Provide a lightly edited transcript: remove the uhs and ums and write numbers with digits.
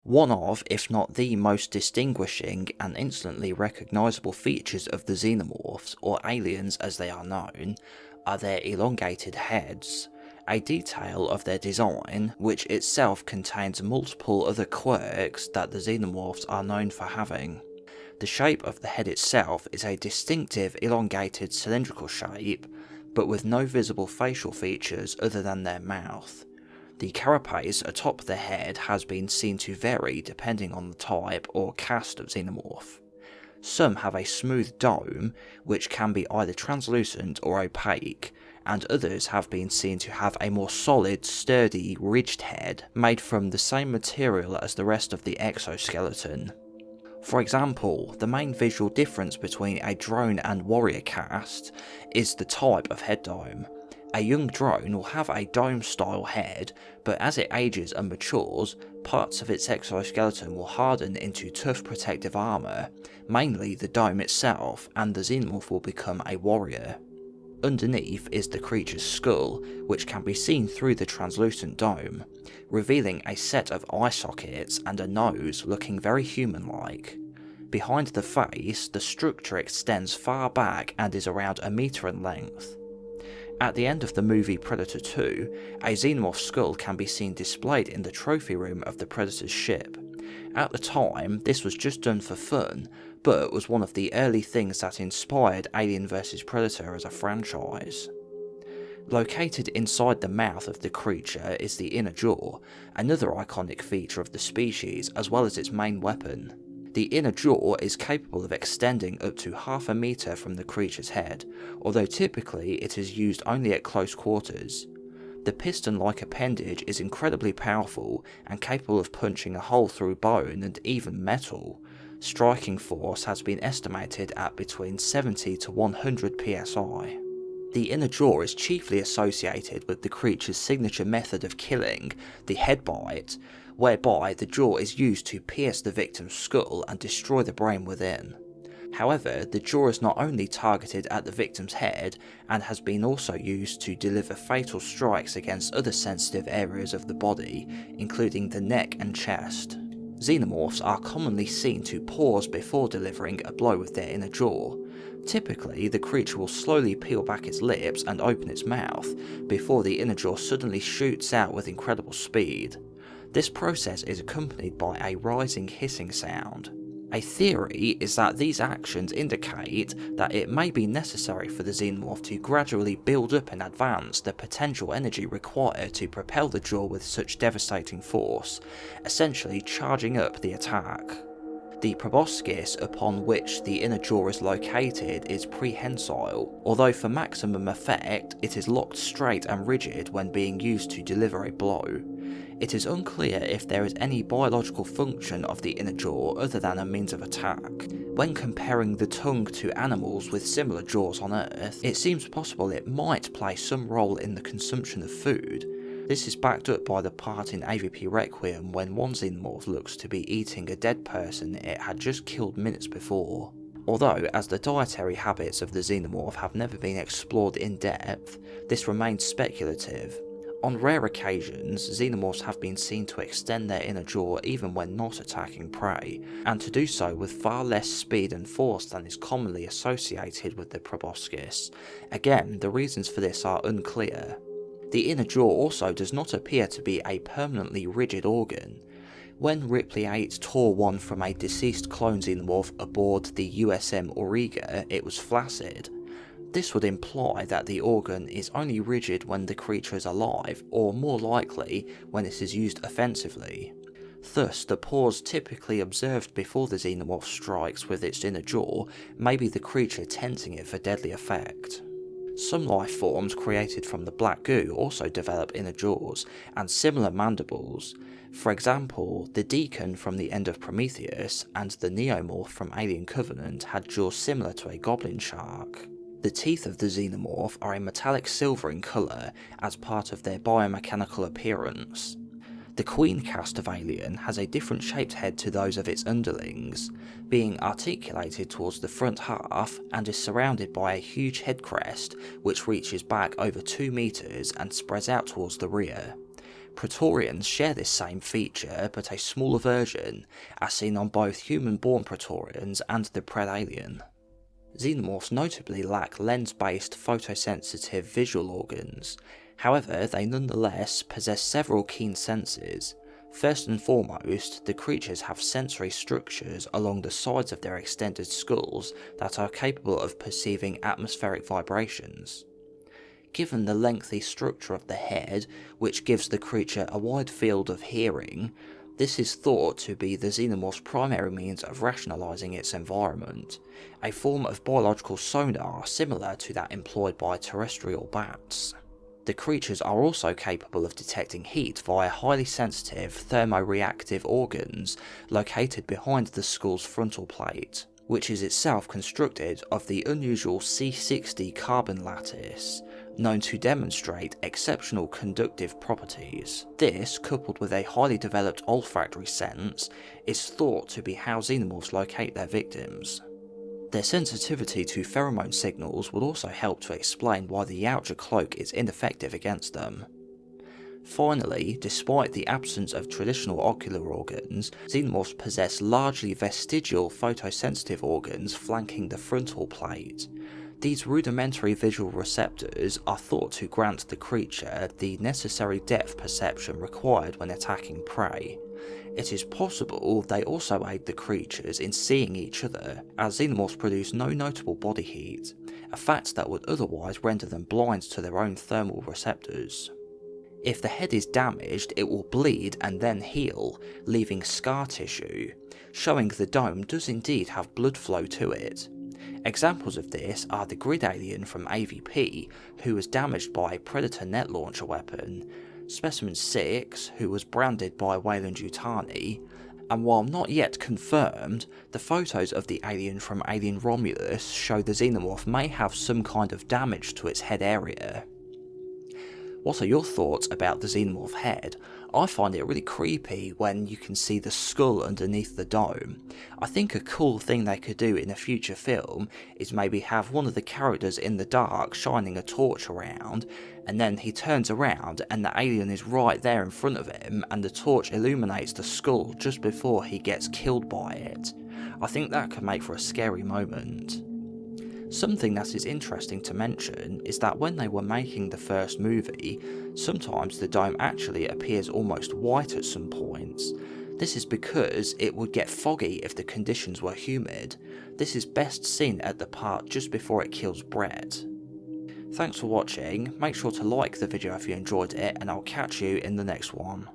One of, if not the most distinguishing and instantly recognisable features of the Xenomorphs, or aliens as they are known, are their elongated heads, a detail of their design which itself contains multiple other quirks that the Xenomorphs are known for having. The shape of the head itself is a distinctive elongated cylindrical shape, but with no visible facial features other than their mouth. The carapace atop the head has been seen to vary depending on the type or caste of xenomorph. Some have a smooth dome, which can be either translucent or opaque, and others have been seen to have a more solid, sturdy, ridged head made from the same material as the rest of the exoskeleton. For example, the main visual difference between a drone and warrior caste is the type of head dome. A young drone will have a dome-style head, but as it ages and matures, parts of its exoskeleton will harden into tough protective armour, mainly the dome itself, and the xenomorph will become a warrior. Underneath is the creature's skull, which can be seen through the translucent dome, revealing a set of eye sockets and a nose looking very human-like. Behind the face, the structure extends far back and is around a metre in length. At the end of the movie Predator 2, a xenomorph skull can be seen displayed in the trophy room of the Predator's ship. At the time, this was just done for fun, but was one of the early things that inspired Alien vs Predator as a franchise. Located inside the mouth of the creature is the inner jaw, another iconic feature of the species as well as its main weapon. The inner jaw is capable of extending up to half a metre from the creature's head, although typically it is used only at close quarters. The piston-like appendage is incredibly powerful and capable of punching a hole through bone and even metal. Striking force has been estimated at between 70 to 100 psi. The inner jaw is chiefly associated with the creature's signature method of killing, the head bite, whereby the jaw is used to pierce the victim's skull and destroy the brain within. However, the jaw is not only targeted at the victim's head, and has been also used to deliver fatal strikes against other sensitive areas of the body, including the neck and chest. Xenomorphs are commonly seen to pause before delivering a blow with their inner jaw. Typically, the creature will slowly peel back its lips and open its mouth, before the inner jaw suddenly shoots out with incredible speed. This process is accompanied by a rising hissing sound. A theory is that these actions indicate that it may be necessary for the xenomorph to gradually build up in advance the potential energy required to propel the jaw with such devastating force, essentially charging up the attack. The proboscis upon which the inner jaw is located is prehensile, although for maximum effect it is locked straight and rigid when being used to deliver a blow. It is unclear if there is any biological function of the inner jaw other than a means of attack. When comparing the tongue to animals with similar jaws on Earth, it seems possible it might play some role in the consumption of food. This is backed up by the part in AVP Requiem when one xenomorph looks to be eating a dead person it had just killed minutes before. Although, as the dietary habits of the xenomorph have never been explored in depth, this remains speculative. On rare occasions, xenomorphs have been seen to extend their inner jaw even when not attacking prey, and to do so with far less speed and force than is commonly associated with the proboscis. Again, the reasons for this are unclear. The inner jaw also does not appear to be a permanently rigid organ. When Ripley 8 tore one from a deceased clone xenomorph aboard the USM Auriga, it was flaccid. This would imply that the organ is only rigid when the creature is alive, or more likely, when it is used offensively. Thus, the pause typically observed before the xenomorph strikes with its inner jaw may be the creature tensing it for deadly effect. Some life forms created from the black goo also develop inner jaws, and similar mandibles. For example, the Deacon from the end of Prometheus, and the Neomorph from Alien Covenant had jaws similar to a goblin shark. The teeth of the xenomorph are a metallic silver in colour as part of their biomechanical appearance. The Queen caste of Alien has a different shaped head to those of its underlings, being articulated towards the front half and is surrounded by a huge head crest which reaches back over 2 meters and spreads out towards the rear. Praetorians share this same feature, but a smaller version, as seen on both human-born Praetorians and the Predalien. Xenomorphs notably lack lens-based photosensitive visual organs, however they nonetheless possess several keen senses. First and foremost, the creatures have sensory structures along the sides of their extended skulls that are capable of perceiving atmospheric vibrations. Given the lengthy structure of the head, which gives the creature a wide field of hearing, this is thought to be the Xenomorph's primary means of rationalising its environment, a form of biological sonar similar to that employed by terrestrial bats. The creatures are also capable of detecting heat via highly sensitive thermoreactive organs located behind the skull's frontal plate, which is itself constructed of the unusual C60 carbon lattice, known to demonstrate exceptional conductive properties. This, coupled with a highly developed olfactory sense, is thought to be how Xenomorphs locate their victims. Their sensitivity to pheromone signals would also help to explain why the outer cloak is ineffective against them. Finally, despite the absence of traditional ocular organs, Xenomorphs possess largely vestigial photosensitive organs flanking the frontal plate. These rudimentary visual receptors are thought to grant the creature the necessary depth perception required when attacking prey. It is possible they also aid the creatures in seeing each other, as Xenomorphs produce no notable body heat, a fact that would otherwise render them blind to their own thermal receptors. If the head is damaged, it will bleed and then heal, leaving scar tissue, showing the dome does indeed have blood flow to it. Examples of this are the grid alien from AVP, who was damaged by a Predator net launcher weapon, Specimen 6, who was branded by Weyland-Yutani, and while not yet confirmed, the photos of the alien from Alien Romulus show the Xenomorph may have some kind of damage to its head area. What are your thoughts about the Xenomorph head? I find it really creepy when you can see the skull underneath the dome. I think a cool thing they could do in a future film is maybe have one of the characters in the dark shining a torch around, and then he turns around and the alien is right there in front of him and the torch illuminates the skull just before he gets killed by it. I think that could make for a scary moment. Something that is interesting to mention is that when they were making the first movie, sometimes the dome actually appears almost white at some points. This is because it would get foggy if the conditions were humid. This is best seen at the part just before it kills Brett. Thanks for watching, make sure to like the video if you enjoyed it, and I'll catch you in the next one.